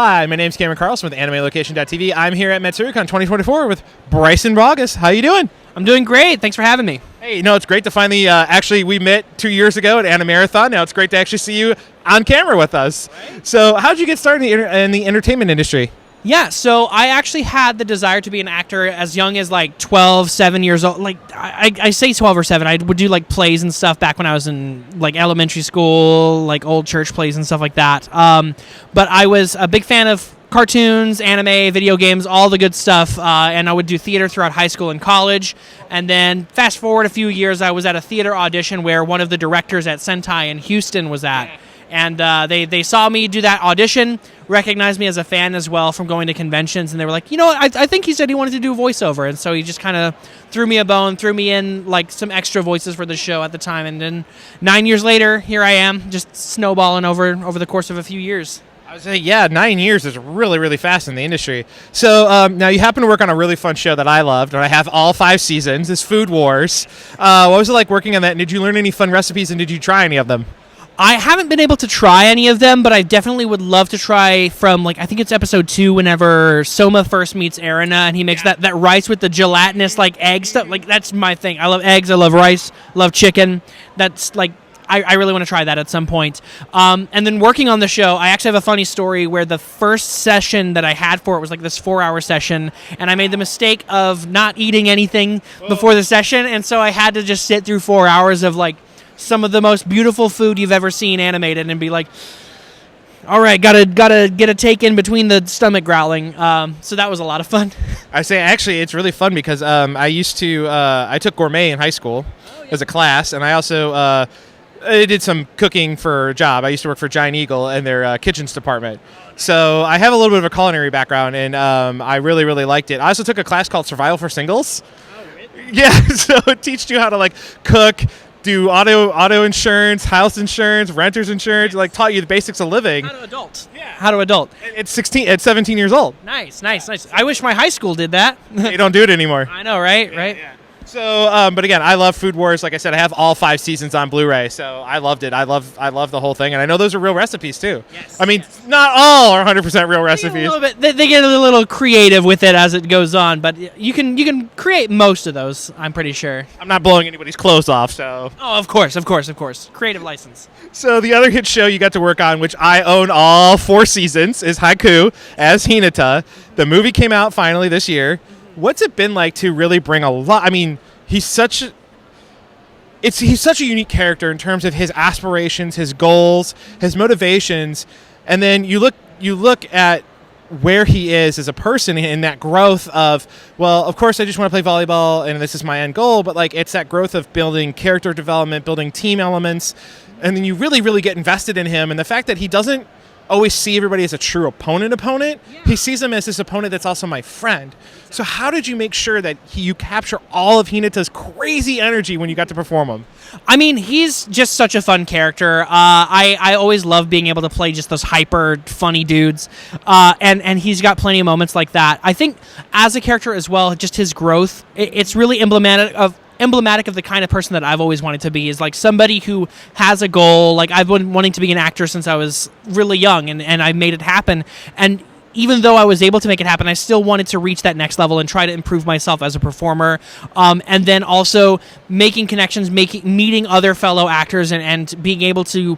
Hi, my name's Cameron Carlson with AnimeLocation.tv. I'm here at Matsuricon 2024 with Bryson Baugus. How you doing? I'm doing great. Thanks for having me. Hey, it's great to finally, actually, we met 2 years ago at Animarathon. Now it's great to actually see you on camera with us. Right. So how did you get started in the entertainment industry? Yeah, so I actually had the desire to be an actor as young as like 12, 7 years old. Like I say 12 or 7. I would do like plays and stuff back when I was in like elementary school, like old church plays and stuff like that. But I was a big fan of cartoons, anime, video games, all the good stuff. And I would do theater throughout high school and college. And then fast forward a few years, I was at a theater audition where one of the directors at Sentai in Houston was at. And they saw me do that audition, recognized me as a fan as well from going to conventions, and they were like, you know what, I think he said he wanted to do voiceover, and so he just kind of threw me a bone, threw me in like some extra voices for the show at the time, and then 9 years later, here I am, just snowballing over the course of a few years. I would say, yeah, 9 years is really, really fast in the industry. So now you happen to work on a really fun show that I loved, and I have all 5 seasons, is Food Wars. What was it like working on that, and did you learn any fun recipes, and did you try any of them? I haven't been able to try any of them, but I definitely would love to try from, like, I think it's episode 2 whenever Soma first meets Erina, and he makes that rice with the gelatinous, like, egg stuff. Like, that's my thing. I love eggs. I love rice. Love chicken. That's, like, I really want to try that at some point. And then working on the show, I actually have a funny story where the first session that I had for it was, like, this 4-hour session, and I made the mistake of not eating anything before the session, and so I had to just sit through 4 hours of, like, some of the most beautiful food you've ever seen animated and be like, all right, gotta get a take in between the stomach growling. So that was a lot of fun. I say, actually, it's really fun because I took gourmet in high school as a class, and I also I did some cooking for a job. I used to work for Giant Eagle in their kitchens department. So I have a little bit of a culinary background, and I really, really liked it. I also took a class called Survival for Singles. Oh, really? Yeah, so it teaches you how to, like, cook, do auto insurance, house insurance, renter's insurance, like taught you the basics of living. How to adult. Yeah. How to adult. It's 17 years old. Nice. I wish my high school did that. They don't do it anymore. I know, right? Right. Yeah. So, but again, I love Food Wars. Like I said, I have all 5 seasons on Blu-ray, so I loved it. I love the whole thing, and I know those are real recipes too. Yes. I mean, not all are 100% real recipes. A little bit. They get a little creative with it as it goes on, but you can create most of those. I'm pretty sure. I'm not blowing anybody's clothes off, so. Oh, of course. Creative license. So the other hit show you got to work on, which I own all 4 seasons, is Haiku as Hinata. The movie came out finally this year. What's it been like to really bring a lot? I mean, he's such a unique character in terms of his aspirations, his goals, his motivations, and then you look at where he is as a person in that growth of, well, of course I just want to play volleyball and this is my end goal, but like it's that growth of building character development, building team elements, and then you really, really get invested in him, and the fact that he doesn't always see everybody as a true opponent. Yeah. He sees him as this opponent that's also my friend. Exactly. So how did you make sure that you capture all of Hinata's crazy energy when you got to perform him? I mean, he's just such a fun character. I always love being able to play just those hyper funny dudes. And he's got plenty of moments like that. I think as a character as well, just his growth, it's really emblematic of the kind of person that I've always wanted to be, is like somebody who has a goal. Like, I've been wanting to be an actor since I was really young, and I made it happen. And even though I was able to make it happen, I still wanted to reach that next level and try to improve myself as a performer. And then also making connections, meeting other fellow actors, and being able to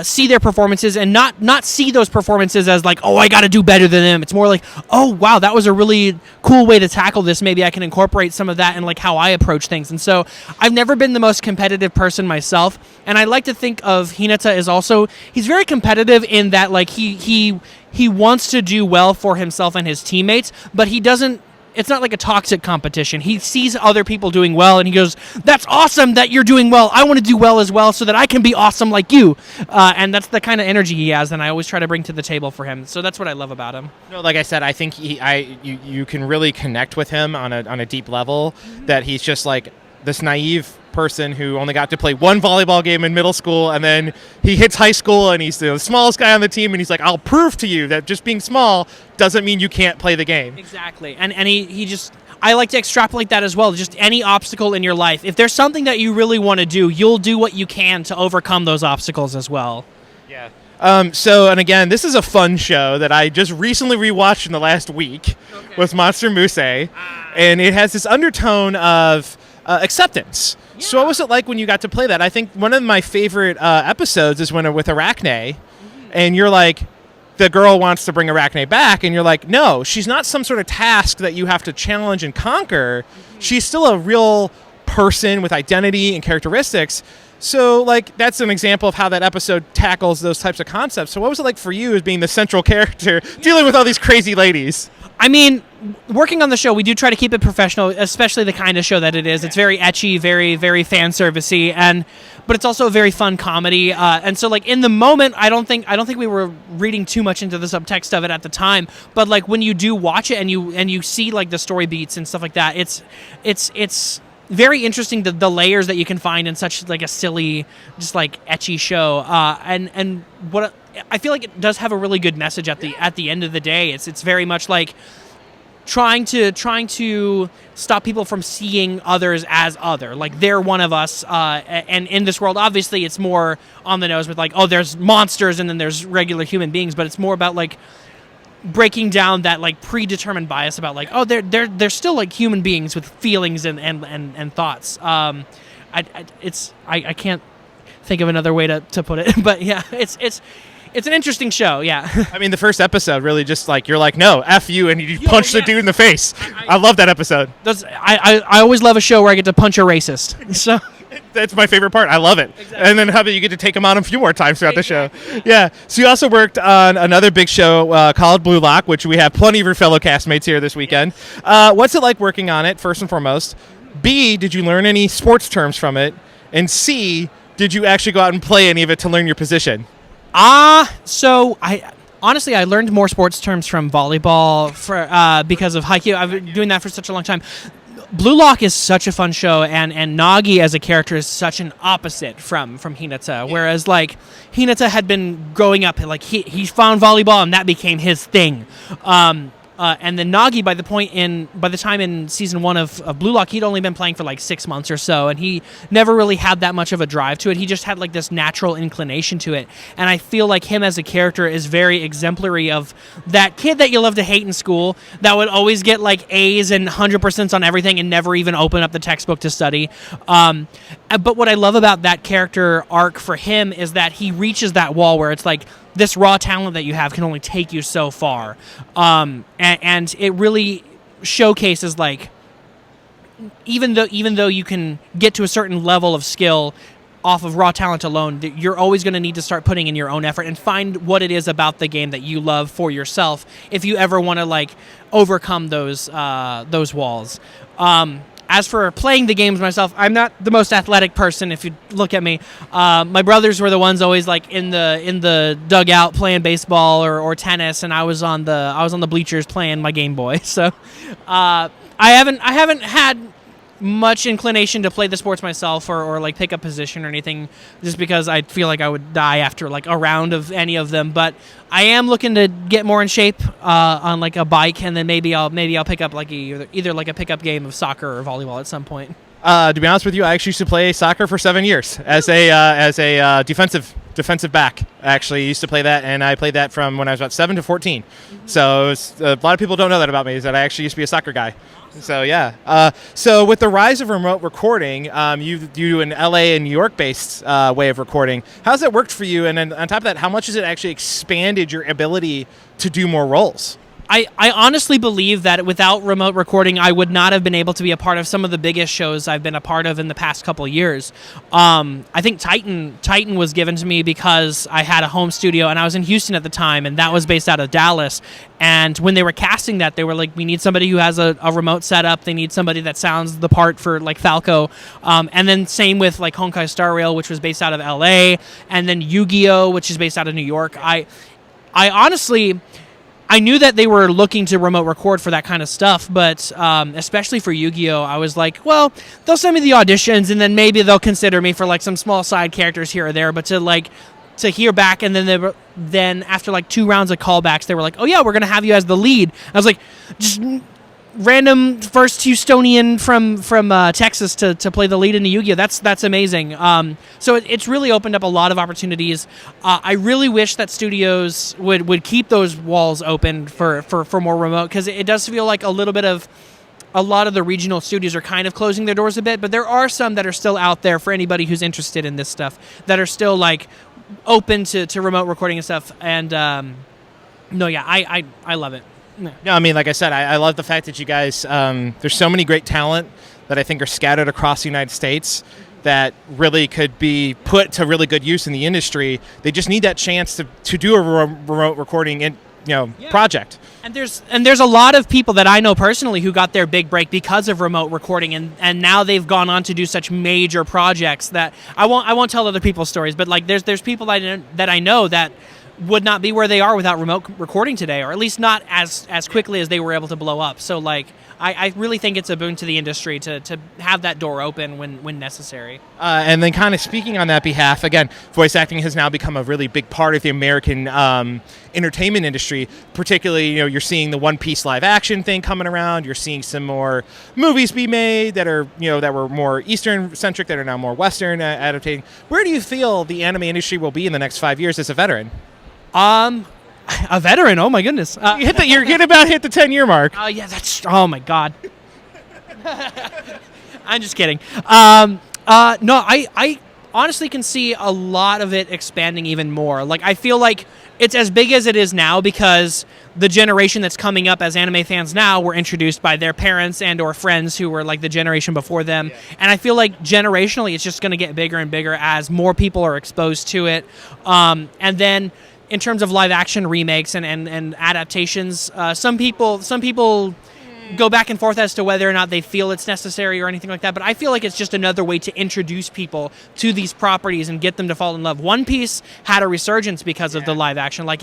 see their performances and not see those performances as like, oh, I got to do better than them. It's more like, oh, wow, that was a really cool way to tackle this. Maybe I can incorporate some of that in like how I approach things. And so I've never been the most competitive person myself. And I like to think of Hinata as also, he's very competitive in that like he wants to do well for himself and his teammates, but he doesn't, it's not like a toxic competition. He sees other people doing well, and he goes, that's awesome that you're doing well. I want to do well as well so that I can be awesome like you. And that's the kind of energy he has, and I always try to bring to the table for him. So that's what I love about him. No, like I said, I think you can really connect with him on a deep level, that he's just like this naive person who only got to play one volleyball game in middle school, and then he hits high school and he's the smallest guy on the team, and he's like, I'll prove to you that just being small doesn't mean you can't play the game. Exactly. And he just, I like to extrapolate that as well. Just any obstacle in your life, if there's something that you really want to do, you'll do what you can to overcome those obstacles as well. Yeah. And again, this is a fun show that I just recently rewatched in the last week with Monster Muse, and it has this undertone of acceptance. Yeah. So what was it like when you got to play that? I think one of my favorite episodes is when with Arachne, and you're like, the girl wants to bring Arachne back, and you're like, no, she's not some sort of task that you have to challenge and conquer. She's still a real person with identity and characteristics. So, like, that's an example of how that episode tackles those types of concepts. So what was it like for you as being the central character dealing with all these crazy ladies? I mean, working on the show, we do try to keep it professional, especially the kind of show that it is. It's very ecchi, very, very fan servicey, but it's also a very fun comedy. And so, like, in the moment, I don't think we were reading too much into the subtext of it at the time. But like when you do watch it and you see like the story beats and stuff like that, it's very interesting the layers that you can find in such like a silly, just like ecchi show. And what I feel like it does have a really good message at the end of the day. It's very much like trying to stop people from seeing others as other, like they're one of us. And in this world, obviously, it's more on the nose with like, oh, there's monsters and then there's regular human beings, but it's more about like breaking down that like predetermined bias about like, oh, they're still like human beings with feelings and thoughts. I can't think of another way to put it, but yeah, it's an interesting show. Yeah. I mean, the first episode really just like, you're like, no, F you, and you punch the dude in the face. I love that episode. I always love a show where I get to punch a racist. So that's my favorite part. I love it. Exactly. And then how about you get to take him on a few more times throughout the show? Yeah. So you also worked on another big show called Blue Lock, which we have plenty of your fellow castmates here this weekend. What's it like working on it, first and foremost? B, did you learn any sports terms from it? And C, did you actually go out and play any of it to learn your position? So I honestly learned more sports terms from volleyball because of haiku. I've been doing that for such a long time. Blue Lock is such a fun show, and Nagi as a character is such an opposite from Hinata. Whereas like Hinata had been growing up, like he found volleyball and that became his thing. And then Nagi, by the time in season 1 of Blue Lock, he'd only been playing for like 6 months or so, and he never really had that much of a drive to it. He just had like this natural inclination to it. And I feel like him as a character is very exemplary of that kid that you love to hate in school that would always get like A's and 100% on everything and never even open up the textbook to study. But what I love about that character arc for him is that he reaches that wall where it's like, this raw talent that you have can only take you so far. And it really showcases like even though you can get to a certain level of skill off of raw talent alone, you're always going to need to start putting in your own effort and find what it is about the game that you love for yourself if you ever want to like overcome those walls. As for playing the games myself, I'm not the most athletic person. If you look at me, my brothers were the ones always like in the dugout playing baseball or tennis, and I was on the bleachers playing my Game Boy. So I haven't had much inclination to play the sports myself or like pick a position or anything, just because I feel like I would die after like a round of any of them. But I am looking to get more in shape on like a bike, and then maybe I'll pick up like either like a pickup game of soccer or volleyball at some point. To be honest with you, I actually used to play soccer for 7 years as a defensive back. Actually, used to play that, and I played that from when I was about 7 to 14. Mm-hmm. So a lot of people don't know that about me, is that I actually used to be a soccer guy. So yeah. So with the rise of remote recording, you do an LA and New York based way of recording. How's that worked for you? And then on top of that, how much has it actually expanded your ability to do more roles? I honestly believe that without remote recording, I would not have been able to be a part of some of the biggest shows I've been a part of in the past couple of years. I think Titan was given to me because I had a home studio, and I was in Houston at the time, and that was based out of Dallas. And when they were casting that, they were like, we need somebody who has a remote setup. They need somebody that sounds the part for like Falco. And then same with like Honkai Star Rail, which was based out of LA, and then Yu-Gi-Oh, which is based out of New York. I honestly, I knew that they were looking to remote record for that kind of stuff, but especially for Yu-Gi-Oh, I was like, well, they'll send me the auditions, and then maybe they'll consider me for like some small side characters here or there. But to hear back, and then after like 2 rounds of callbacks, they were like, oh yeah, we're gonna have you as the lead. I was like, just random first Houstonian from Texas to play the lead in the Yu-Gi-Oh. That's amazing. So it's really opened up a lot of opportunities. I really wish that studios would keep those walls open for more remote, because it does feel like a lot of the regional studios are kind of closing their doors a bit, but there are some that are still out there for anybody who's interested in this stuff, that are still like open to remote recording and stuff. And I love it. No, I mean, like I said, I love the fact that you guys, there's so many great talent that I think are scattered across the United States that really could be put to really good use in the industry. They just need that chance to do a remote recording project. And there's a lot of people that I know personally who got their big break because of remote recording, and now they've gone on to do such major projects that I won't tell other people's stories, but like there's people that I know that would not be where they are without remote recording today, or at least not as quickly as they were able to blow up. So like I really think it's a boon to the industry to have that door open when necessary. And then kind of speaking on that behalf, again, voice acting has now become a really big part of the American entertainment industry. Particularly, you're seeing the One Piece live action thing coming around. You're seeing some more movies be made that are, that were more Eastern centric, that are now more Western adaptating. Where do you feel the anime industry will be in the next 5 years as a veteran? A veteran. Oh my goodness. You're getting about hit the 10-year mark. Yeah, that's. Oh my god. I'm just kidding. No, I honestly can see a lot of it expanding even more. Like, I feel like it's as big as it is now because the generation that's coming up as anime fans now were introduced by their parents and or friends who were like the generation before them. Yeah. And I feel like generationally it's just going to get bigger and bigger as more people are exposed to it. And then in terms of live action remakes and adaptations, some people go back and forth as to whether or not they feel it's necessary or anything like that, but I feel like it's just another way to introduce people to these properties and get them to fall in love. One Piece had a resurgence because of the live action. Like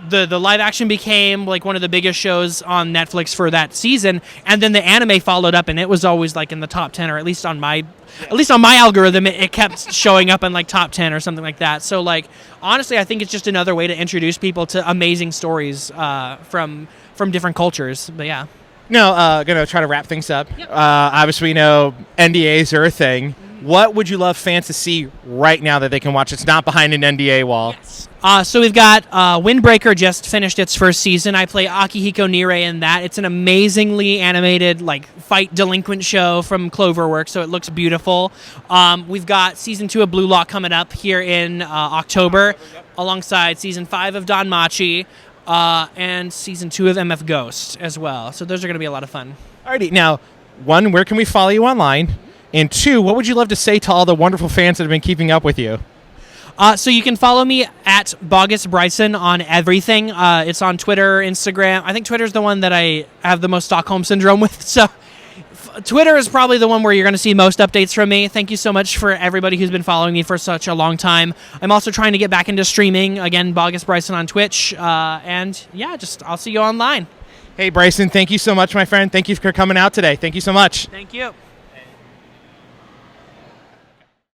the live action became like one of the biggest shows on Netflix for that season, and then the anime followed up, and it was always like in the top 10, or at least on my algorithm it kept showing up in like top 10 or something like that. So like honestly, I think it's just another way to introduce people to amazing stories from different cultures. But yeah. No, going to try to wrap things up. Yep. Obviously, we know NDAs are a thing. What would you love fans to see right now that they can watch? It's not behind an NDA wall. Yes. So we've got Windbreaker just finished its first season. I play Akihiko Nirei in that. It's an amazingly animated like fight delinquent show from Cloverworks, so it looks beautiful. We've got season 2 of Blue Lock coming up here in October, alongside season 5 of Danmachi. And season 2 of MF Ghost as well. So those are going to be a lot of fun. Alrighty, now, 1, where can we follow you online? And 2, what would you love to say to all the wonderful fans that have been keeping up with you? So you can follow me at Baugus Bryson on everything. It's on Twitter, Instagram. I think Twitter's the one that I have the most Stockholm Syndrome with. So Twitter is probably the one where you're going to see most updates from me. Thank you so much for everybody who's been following me for such a long time. I'm also trying to get back into streaming. Again, Baugus Bryson on Twitch. And yeah, I'll see you online. Hey, Bryson, thank you so much, my friend. Thank you for coming out today. Thank you so much. Thank you.